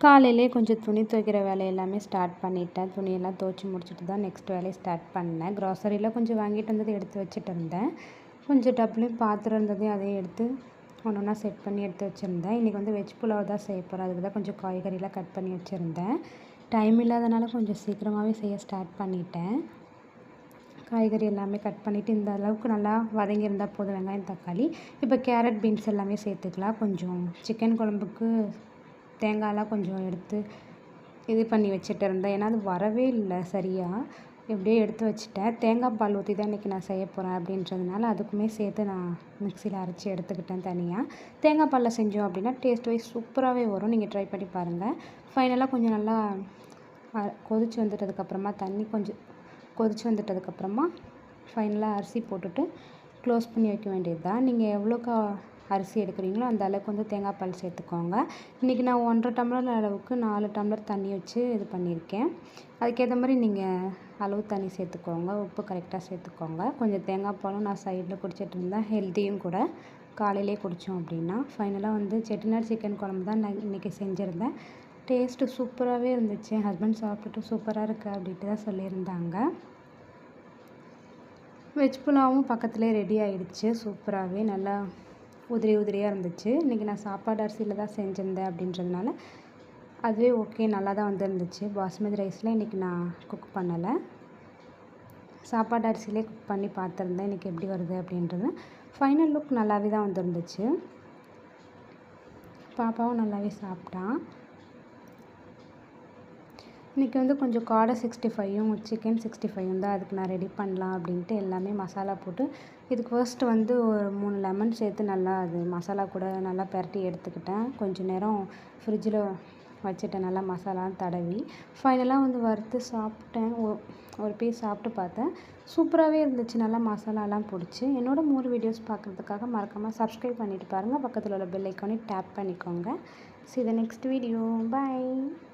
காலையிலே கொஞ்சம் துணி துவைக்கிற வேலை எல்லாமே ஸ்டார்ட் பண்ணிட்டேன். துணியெல்லாம் துவைச்சி முடிச்சுட்டு தான் நெக்ஸ்ட் வேலையை ஸ்டார்ட் பண்ணேன். க்ராசரிலாம் கொஞ்சம் வாங்கிட்டு வந்தது எடுத்து வச்சுட்டு இருந்தேன். கொஞ்சம் டப்புலையும் பாத்திரம் இருந்ததையும் அதையும் எடுத்து ஒன்று ஒன்றா செட் பண்ணி எடுத்து வச்சுருந்தேன். இன்றைக்கி வந்து வெஜ் புலாவ் தான் செய்ய போகிறேன். அதுக்கு தான் கொஞ்சம் காய்கறிலாம் கட் பண்ணி வச்சுருந்தேன். டைம் இல்லாதனால கொஞ்சம் சீக்கிரமாகவே செய்ய ஸ்டார்ட் பண்ணிட்டேன். காய்கறி எல்லாமே கட் பண்ணிவிட்டு இந்த அளவுக்கு நல்லா வதங்கியிருந்தால் போதும், வெங்காயம் தக்காளி. இப்போ கேரட் பீன்ஸ் எல்லாமே சேர்த்துக்கலாம். கொஞ்சம் சிக்கன் குழம்புக்கு தேங்காயெலாம் கொஞ்சம் எடுத்து இது பண்ணி வச்சுட்டு இருந்தேன். ஏன்னா அது வரவே இல்லை சரியாக. எப்படியோ எடுத்து வச்சுட்டேன். தேங்காய் பால் ஊற்றி தான் இன்றைக்கி நான் செய்ய போகிறேன் அப்படின்றதுனால அதுக்குமே சேர்த்து நான் மிக்சியில் அரைச்சி எடுத்துக்கிட்டேன் தனியாக. தேங்காய் பாலில் செஞ்சோம் அப்படின்னா டேஸ்ட் வைஸ் சூப்பராகவே வரும். நீங்கள் ட்ரை பண்ணி பாருங்கள். ஃபைனலாக கொஞ்சம் நல்லா கொதிச்சு வந்துட்டதுக்கப்புறமா தண்ணி கொஞ்சம் கொதிச்சு வந்துட்டதுக்கப்புறமா ஃபைனலாக அரிசி போட்டுட்டு க்ளோஸ் பண்ணி வைக்க வேண்டியது தான். நீங்கள் எவ்வளோக்கா அரிசி எடுக்கிறீங்களோ அந்த அளவுக்கு வந்து தேங்காய் பால் சேர்த்துக்கோங்க. இன்றைக்கி நான் 1.5 டம்ளர் அளவுக்கு 4 டம்ளர் தண்ணி வச்சு இது பண்ணியிருக்கேன். அதுக்கேற்ற மாதிரி நீங்கள் அளவு தண்ணி சேர்த்துக்கோங்க. உப்பு கரெக்டாக சேர்த்துக்கோங்க. கொஞ்சம் தேங்காய் பாலும் நான் சைடில் குடிச்சிட்டு இருந்தேன். ஹெல்த்தியும் கூட, காலையிலே குடித்தோம் அப்படின்னா. ஃபைனலாக வந்து செட்டிநாடு சிக்கன் குழம்பு தான் நான் இன்றைக்கி செஞ்சுருந்தேன். டேஸ்ட்டு சூப்பராகவே இருந்துச்சு. என் ஹஸ்பண்ட் சாப்பிட்டுட்டு சூப்பராக இருக்குது அப்படின்ட்டு தான் சொல்லியிருந்தாங்க. வெஜ் புலாவும் பக்கத்துலேயே ரெடி ஆகிடுச்சு. சூப்பராகவே நல்லா உதிரியாக இருந்துச்சு. இன்றைக்கி நான் சாப்பாடு அரிசியில் தான் செஞ்சுருந்தேன் அப்படின்றதுனால அதுவே ஓகே, நல்லா தான் வந்துருந்துச்சு. பாஸ்மதி ரைஸில் இன்றைக்கி நான் குக் பண்ணலை. சாப்பாடு அரிசியிலே குக் பண்ணி பார்த்துருந்தேன் இன்றைக்கி எப்படி வருது அப்படின்றது. ஃபைனல் லுக் நல்லாவே தான் வந்துருந்துச்சு. பாப்பாவும் நல்லாவே சாப்பிட்டான். இன்றைக்கி வந்து கொஞ்சம் காடை 65யும் சிக்கன் 65யும் தான் அதுக்கு நான் ரெடி பண்ணலாம் அப்படின்ட்டு எல்லாமே மசாலா போட்டு இதுக்கு ஃபர்ஸ்ட்டு வந்து ஒரு 3 லெமன் சேர்த்து நல்லா அது மசாலா கூட நல்லா பரட்டி எடுத்துக்கிட்டேன். கொஞ்சம் நேரம் ஃப்ரிட்ஜில் வச்சுட்டேன் நல்லா மசாலான்னு தடவி. ஃபைனலாக வந்து வறுத்து சாப்பிட்டேன். ஒரு பீஸ் சாப்பிட்டு பார்த்தேன். சூப்பராகவே இருந்துச்சு. நல்லா மசாலாலாம் பிடிச்சி. என்னோடய 3 வீடியோஸ் பார்க்குறதுக்காக மறக்காமல் சப்ஸ்கிரைப் பண்ணிவிட்டு பாருங்கள். பக்கத்தில் உள்ள பெல் ஐக்கானே டேப் பண்ணிக்கோங்க. See the next video. Bye.